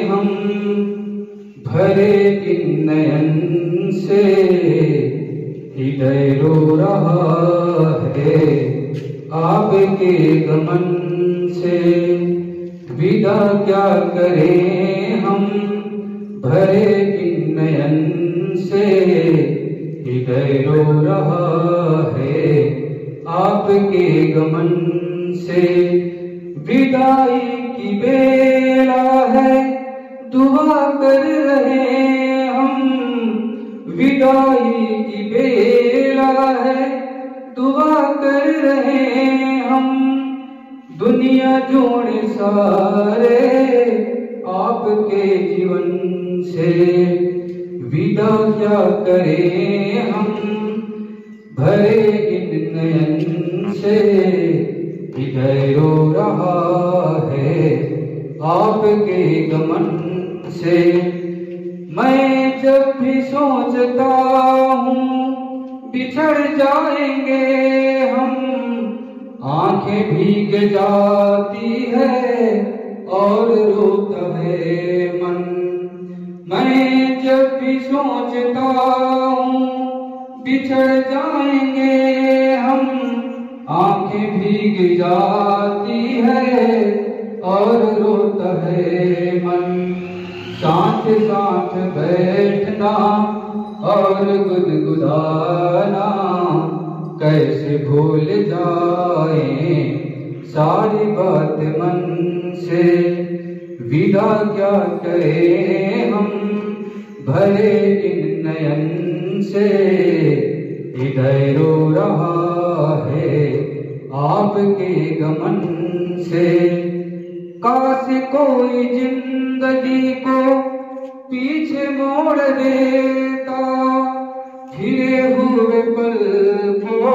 हम भरे इन नयन से हृदय रो रहा है आपके गमन से। विदा क्या करें हम भरे इन नयन से हृदय रो रहा है आपके गमन से। विदाई की बेला है दुआ कर रहे हम, विदाई की बेला है दुआ कर रहे हम। दुनिया जोड़े सारे आपके जीवन से। विदा क्या करें हम भरे इन नयन से हृदय रो रहा है आपके गमन से। मैं जब भी सोचता हूँ बिछड़ जाएंगे हम, आंखें भीग जाती है और रोता है मन। मैं जब भी सोचता हूँ बिछड़ जाएंगे हम, आंखें भीग जाती है और रोता है मन। साथ साथ बैठना और गुदगुदाना कैसे भूल जाए सारी बात मन से। विदा क्या करें हम भरे इन नयन से हृदय रो रहा है आपके गमन से। काश कोई जिंदगी को पीछे मोड़ देता, फिरे हुए पल को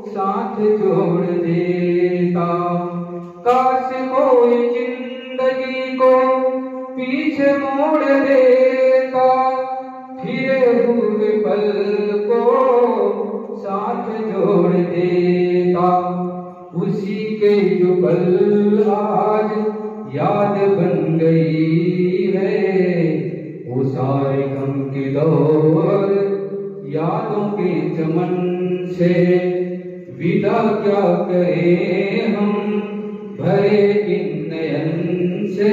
साथ जोड़ देता। काश कोई जिंदगी को पीछे मोड़ देता, फिरे हुए पल को साथ जोड़ देता। उसी के जो पल आज याद बन गई है, वो सारे गम के दौर यादों के चमन से। विदा क्या करें हम भरे इन नयन से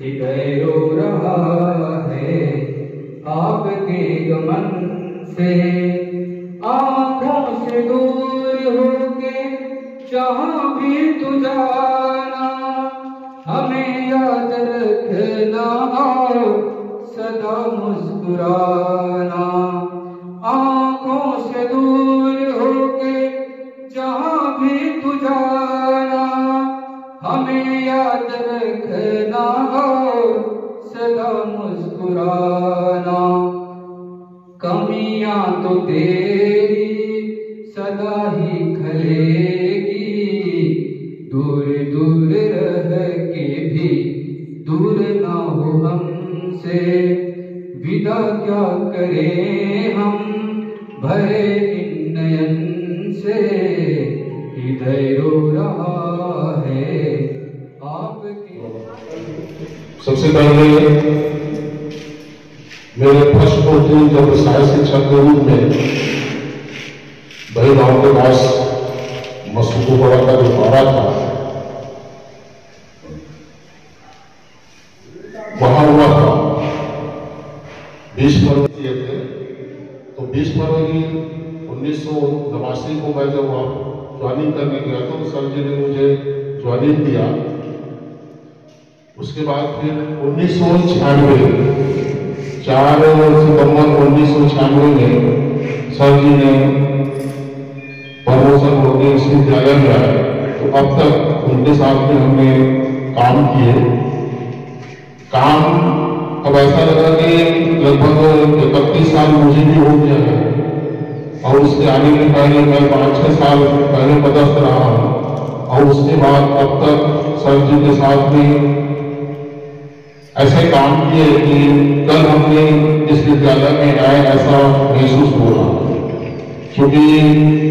हृदय रो रहा है आपके गमन से। आँखों से दूर होके जहाँ भी तू जाना, हमें याद रखना और सदा मुस्कुराना। आँखों से दूर होके जहाँ भी तू जाना, हमें याद रखना और सदा मुस्कुराना। कमियां तो तेरी सदा ही खलेगी, दूर दूर रह के भी दूर ना हो हमसे। विदा क्या करें हम भरे इन नयन से हृदय रो रहा है आपके। सबसे पहले मेरे फर्स्ट पोर्टल जब सहायक शिक्षक के रूप में भाई गांव के पास मसूदोपड़ा का जो बाड़ा था वहां हुआ था 20 फरवरी थे। तो 20 फरवरी 1989 को मैं जब ज्वाइनिंग करने गया तो सर जी ने मुझे ज्वाइनिंग दिया। उसके बाद फिर 1996 4 सितंबर 1996 में सर जी ने प्रमोशन होकर विश्वविद्यालय में आए। तो अब तक उनके साथ में हमने काम किए। काम अब ऐसा लगा कि लगभग 31 साल मुझे भी हो गया है और उसके आने के पहले मैं 5-6 साल पहले पदस्थ रहा हूँ और उसके बाद अब तक सर जी के साथ में ऐसे काम किए कि कल हमने इस विद्यालय में आए ऐसा महसूस हो रहा है। क्योंकि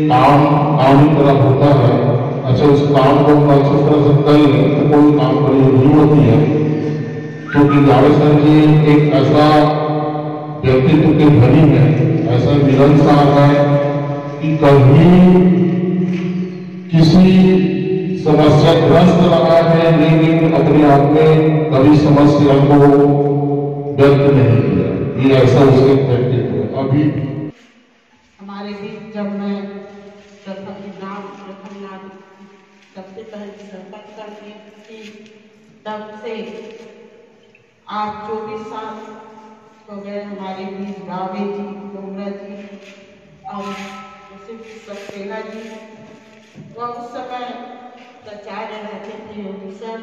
काम की तरह होता है। अच्छा, उस काम को हम अच्छी तरह से कर लें तो कोई काम बड़ी नहीं होती है। क्योंकि गावे सर जी एक ऐसा व्यक्तित्व के धनी है, ऐसा मिलनसार है कि कभी किसी समस्याग्रस्त रहा है लेकिन अपने आप में कभी समस्या को व्यक्त नहीं किया। ये ऐसा उसके व्यक्तित्व है। अभी हमारे बीच जब मैं प्रथम नाम सबसे पहले सरपंच करती थी तब से आज 24 साल हो गए हमारे बीच गावे जी, डोगरा जी और सक्सेना जी। वह उस समय प्राचार्य रहते थे योगी सर।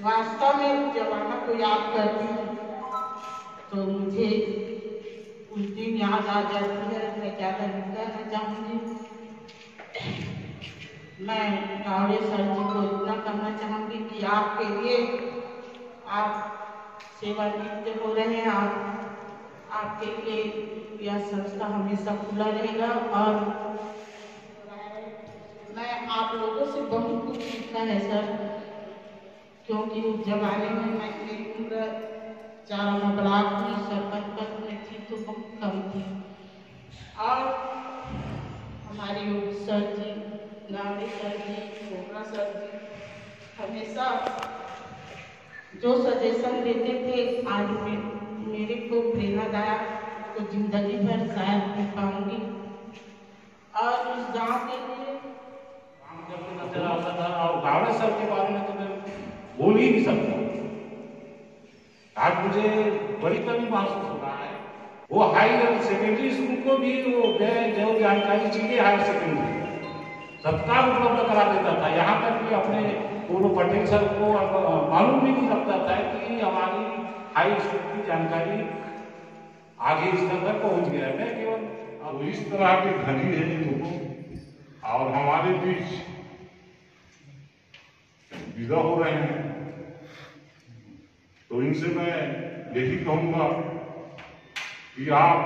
वास्तव में जमाना को याद करती हूँ तो मुझे उस दिन याद आ जाती है। मैं ज़्यादा नहीं कहना चाहूँगी। मैं गावड़े सर जी को इतना कहना चाहूँगी कि आपके लिए आप सेवानिवृत्त हो रहे हैं। आपके लिए यह संस्था हमेशा खुला रहेगा और मैं आप लोगों से बहुत कुछ सीखा है सर। क्योंकि उस जमाने में मेरी उम्र 4 ब्लॉक में सरपंच पद में थी तो बहुत कम थी। और हमारे योगी सर जी, गावड़े सर जी, डोगरा सर जी हमेशा जो सजेशन देते थे आज मेरे को प्रेरणादायक तो जिंदगी भर शायद नहीं पाऊंगी। और इस गांव के लिए जब नजर आता था और गावड़े सर के बारे में तो मैं बोल ही नहीं सकता। आज मुझे बड़ी कमी महसूस हो रहा है। वो हाई सेकेंडरी स्कूल को भी वो जो जानकारी चाहिए हायर सेकेंडरी सत्कार उपलब्ध करा देता था। यहाँ तक कि अपने पूर्व पटेल सर को मालूम भी नहीं लगता था कि हमारी हाई स्कूल की जानकारी आगे स्तर तक पहुँच गया है। केवल अब इस तरह के धनी है इनको और हमारे बीच विदा हो रहे हैं तो इनसे मैं यही कहूंगा कि आप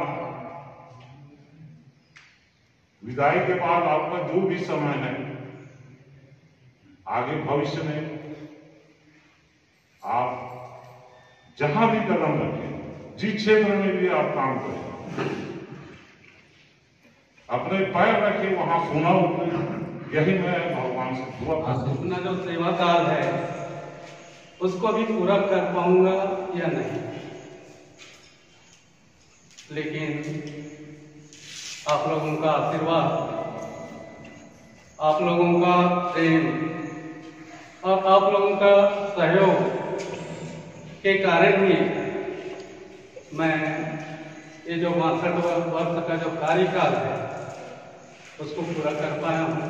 विदाई के बाद आपका जो भी समय है आगे भविष्य में आप जहां भी कदम रखें, जिस क्षेत्र में भी आप काम करें, अपने पैर रखे वहां सोना उतरे। यही मैं भगवान से दुआ करता हूं। अपना जो सेवा काल है उसको भी पूरा कर पाऊंगा या नहीं, लेकिन आप लोगों का आशीर्वाद, आप लोगों का प्रेम और आप लोगों का सहयोग के कारण ही मैं ये जो 62 वर्ष का जो कार्यकाल है उसको पूरा कर पाया हूँ।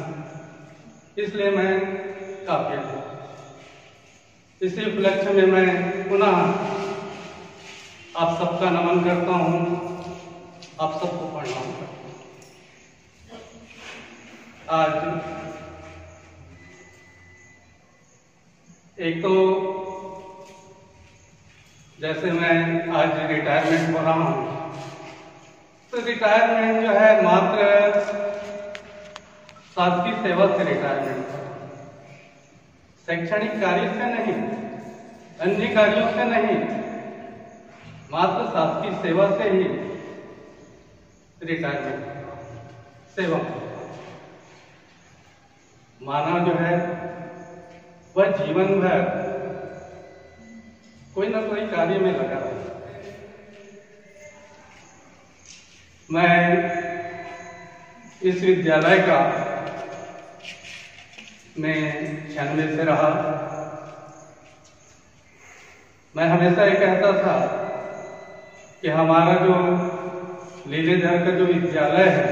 इसलिए मैं काफी हूँ। इसी उपलक्ष्य में मैं पुनः आप सबका नमन करता हूँ, आप सबको प्रणाम करता हूँ। आज एक तो जैसे मैं आज रिटायरमेंट हो रहा हूँ तो रिटायरमेंट जो है मात्र शासकीय सेवा से रिटायरमेंट, शैक्षणिक कार्य से नहीं, अन्य कार्यों से नहीं, मात्र शासकीय सेवा से ही रिटायरमेंट। सेवा। मानव जो है वह जीवन भर कोई ना कोई कार्य में लगा रहता है। मैं इस विद्यालय का में 96 से रहा। मैं हमेशा ये कहता था कि हमारा जो लीलेधर का जो विद्यालय है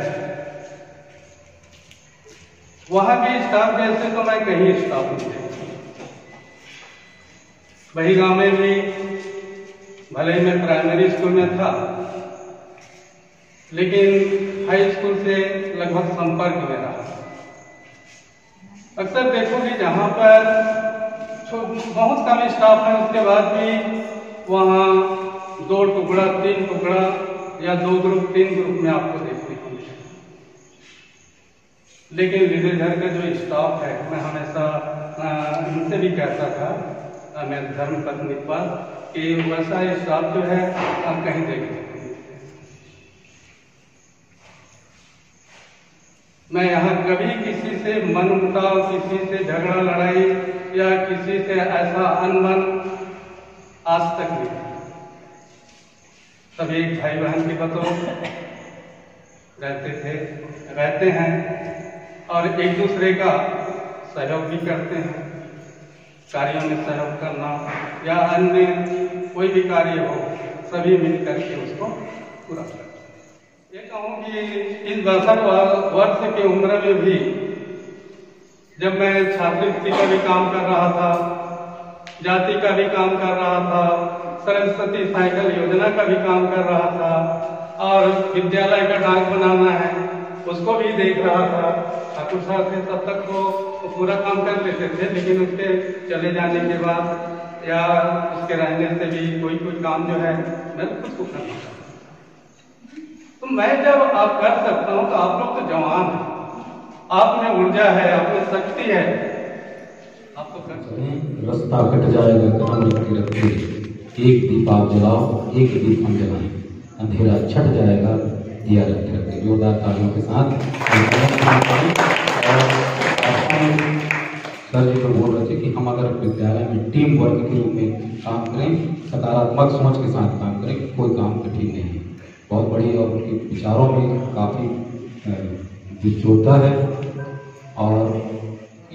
वहां के स्टाफ जैसे तो मैं कहीं स्टाफ नहीं देखा। वही गांव में भी भले ही मैं प्राइमरी स्कूल में था, लेकिन हाई स्कूल से लगभग संपर्क में रहा। अक्सर देखोगे जहां पर बहुत कम स्टाफ है, उसके बाद भी वहां 2 टुकड़ा 3 टुकड़ा या 2 ग्रुप 3 ग्रुप में आपको देखने को मिलेगा। लेकिन लीलेधर का जो स्टाफ है, मैं हमेशा उनसे भी कहता था, मैं धर्म पत्नी पर, कि वैसा स्टाफ जो है आप कहीं देखने को मिलते हैं। मैं यहाँ कभी किसी से मनमुटाव, किसी से झगड़ा लड़ाई या किसी से ऐसा अनबन आज तक नहीं। सब एक भाई बहन के बतौर रहते हैं और एक दूसरे का सहयोग भी करते हैं। कार्यों में सहयोग करना या अन्य कोई भी कार्य हो, सभी मिलकर के उसको पूरा करते हैं। ये कहूँ कि इस 62 वर्ष की उम्र में भी जब मैं छात्रवृत्ति का भी काम कर रहा था, जाति का भी काम कर रहा था, सरस्वती साइकिल योजना का भी काम कर रहा था और विद्यालय का डाक बनाना है उसको भी देख रहा था। ठाकुर साहब थे तब तक तो पूरा काम कर लेते थे, लेकिन उसके चले जाने के बाद या उसके रहने से भी कोई काम जो है मैं खुद को करना चाहता। तो मैं जब आप कर सकता हूँ तो आप लोग तो जवान हैं, आप में ऊर्जा है, आप में शक्ति है, आप तो कर सकते हैं। रास्ता कट जाएगा कदम रखते रखते, एक दीप आप जलाओ, एक दीप हम जलाएं, अंधेरा छट जाएगा दिया रखते रखते। जोरदार तालियों के साथ सर जी तो बोल रहे थे कि हम अगर विद्यालय में टीम वर्क के रूप में काम करें, सकारात्मक सोच के साथ काम करें, कोई काम कठिन नहीं है। बहुत बड़ी और उनके विचारों में काफ़ी जोड़ता है और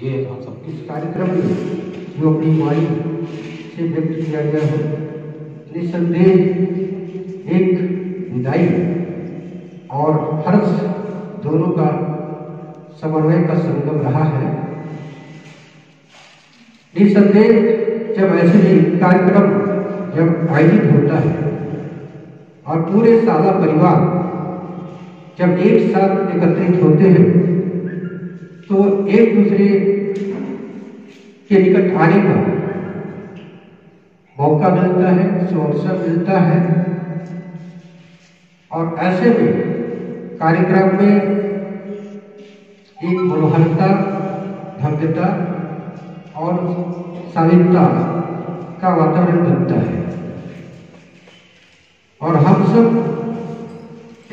ये हम सब इस कार्यक्रम में जो अपनी वाणी से व्यक्त किया गया है, निसंदेह एक विदाई और हर्ष दोनों का समन्वय का संगम रहा है। निसंदेह जब ऐसे ही कार्यक्रम जब आयोजित होता है और पूरे सारा परिवार जब एक साथ एकत्रित होते हैं तो एक दूसरे के निकट आने का मौका मिलता है, अवसर मिलता है और ऐसे में कार्यक्रम में एक मनोहरता, भव्यता और शालीनता का वातावरण बनता है और हम सब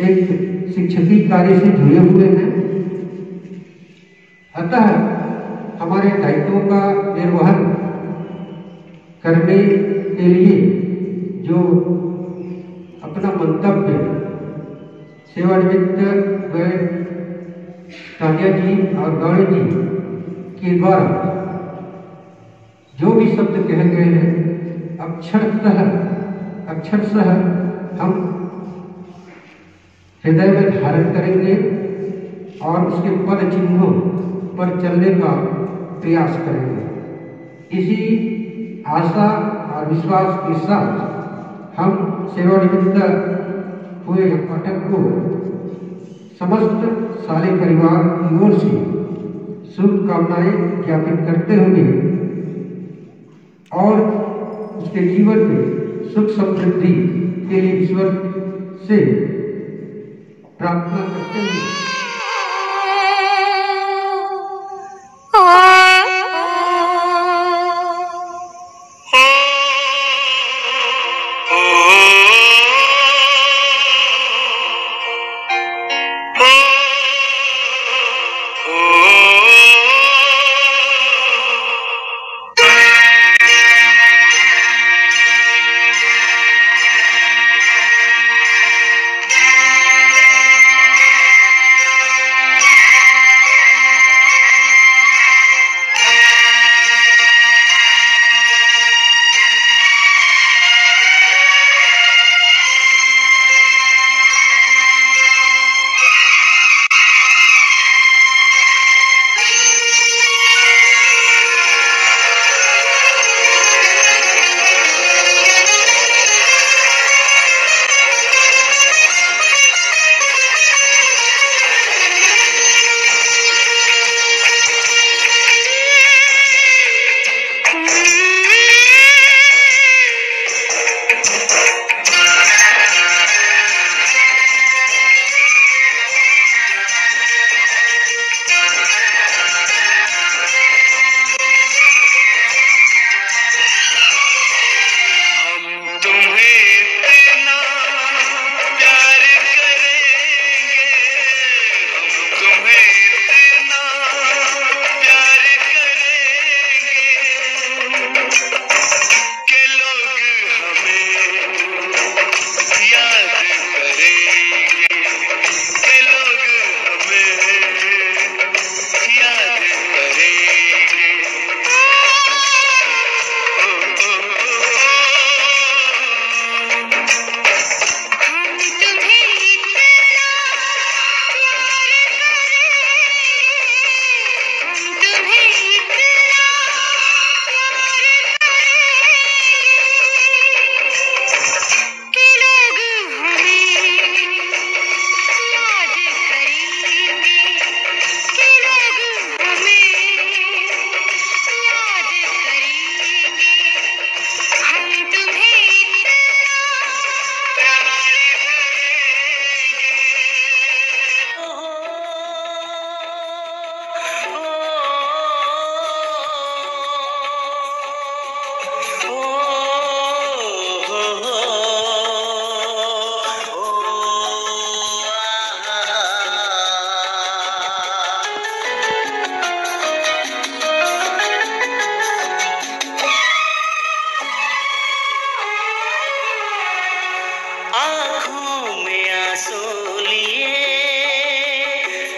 एक शिक्षकी कार्य से जुड़े हुए हैं। अतः हमारे दायित्वों का निर्वहन करने के लिए जो अपना मंतव्य सेवानिवृत्त तानिया जी और गौरी जी के द्वारा जो भी शब्द कहे गए हैं, अक्षरशः हम हृदय में धारण करेंगे और उसके पद चिन्हों पर चलने का प्रयास करेंगे। इसी आशा और विश्वास के साथ हम सेवानिवृत्त हुए पाठक को समस्त सारे परिवार की ओर से शुभकामनाएं ज्ञापित करते हुए और उसके जीवन में सुख समृद्धि के लिए ईश्वर से प्रार्थना करते हुए आँखों में आंसू लिए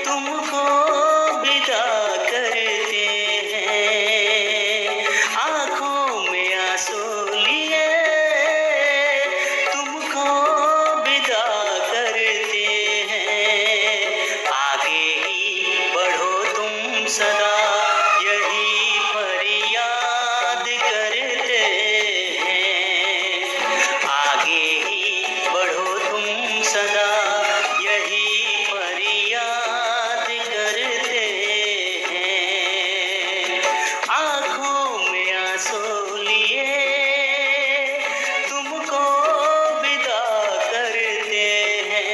तुमको विदा करते हैं, आँखों में आंसू लिए तुमको विदा करते हैं। आगे ही बढ़ो तुम सदा यही फरियाद करते हैं, आगे ही बढ़ो तुम सदा यही फरियाद करते हैं। आँखों में आंसू लिए तुमको विदा करते हैं,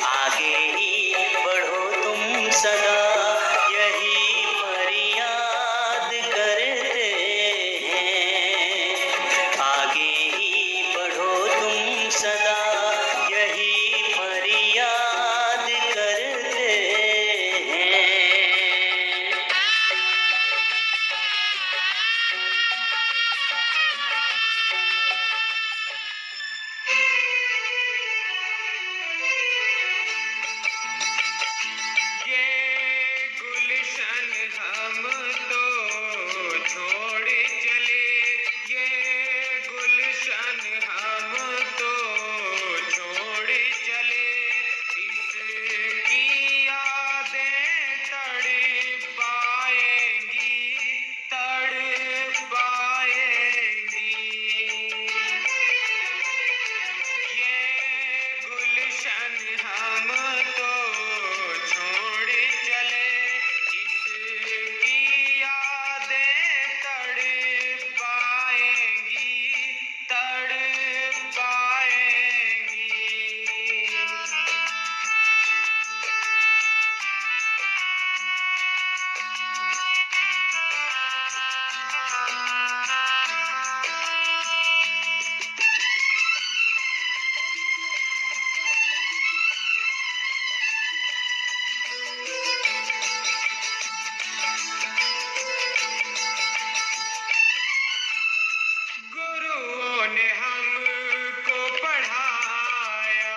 आगे ही बढ़ो तुम सदा यही फरियाद करते हैं, आगे ही बढ़ो तुम सदा यही फरियाद करते हैं। ये गुलशन हम तो छोड़ चले, ये गुलशन हम तो छोड़ चले, इसकी यादें तड़ पाएंगी, तड़ पाएंगी। ये गुलशन हम तो छोड़ चले, इसकी यादें तड़ पाएंगी, तड़ पाएंगी। गुरुओं ने हमको पढ़ाया,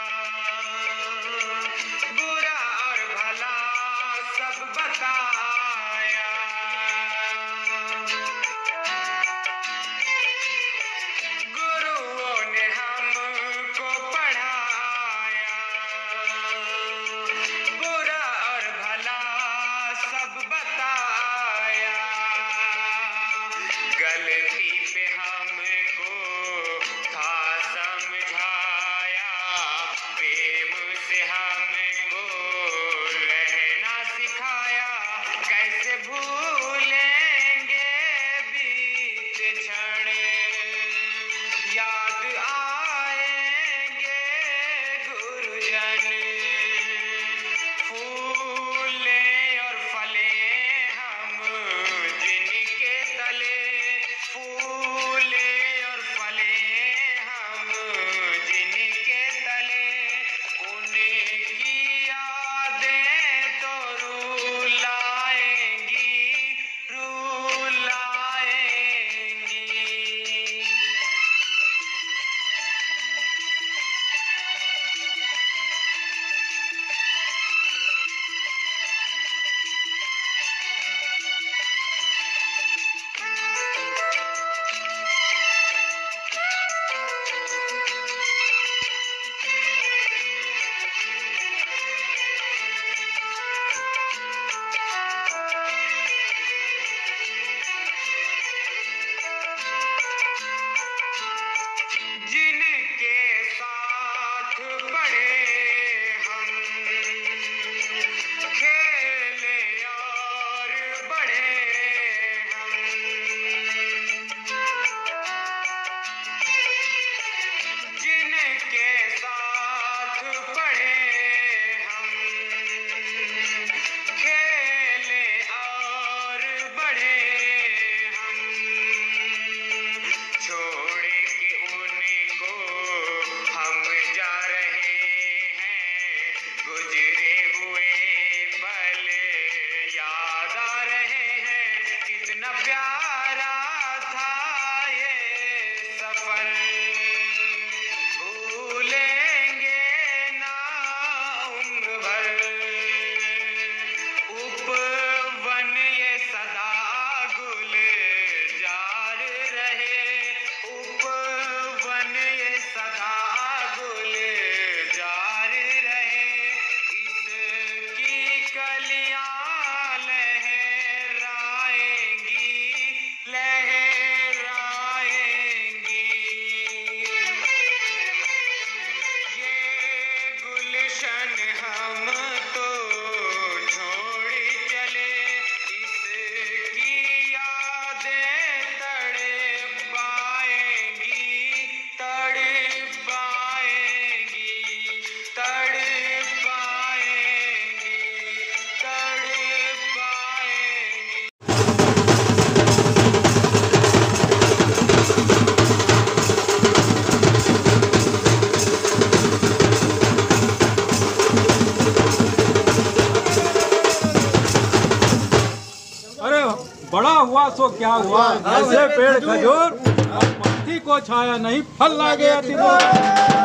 बुरा और भला सब बताया। गुरुओं ने हमको पढ़ाया, बुरा और भला सब बताया। गलती पे हमको था समझाया, प्रेम से हमको रहना सिखाया। कैसे भूलेंगे बीते क्षण, याद आएंगे गुरुजन। फूले और फले हम जिनके तले, फूले और फले हम जिनके तले, उनकी यादें तो रुलाएंगी, रुलाएंगी। जिनके साथ पढ़े हम, खेले और बढ़े हम, जिनके साथ पढ़े हम, खेले और बढ़े हम, छोड़ के उनको हम जा रहे हैं। गुजरे हुए पल याद आ रहे हैं, कितना प्यारा था ये सफर। भूल हुआ सो क्या हुआ, जैसे पेड़ खजूर और पंथी को छाया नहीं फल लागे अति दूर।